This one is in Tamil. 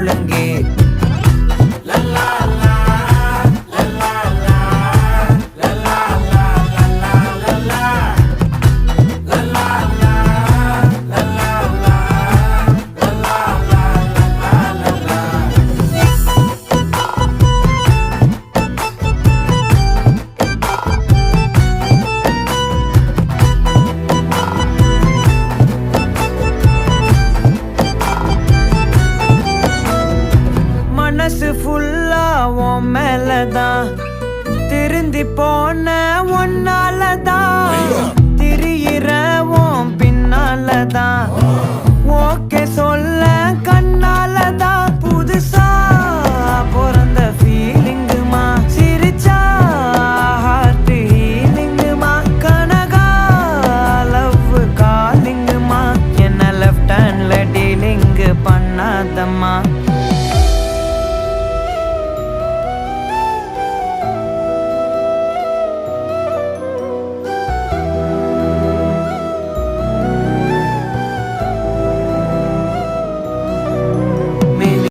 ஒழுங்கே. மனசு ஃபுல்லா உன் மேலதான், திருந்தி போன ஒன்னாலதான், திரியிற உன் பின்னாலதான், ஓகே சொல்ல கண்ணாலதான். புதுசா பிறந்த ஃபீலிங்குமா, சிரிச்சா ஹார்ட் ஹீலிங்குமா, கனகா லவ் காலிங்குமா, என்ன லெஃப்ட் ஹேண்ட்ல டீலிங்கு பண்ணாதம்மா.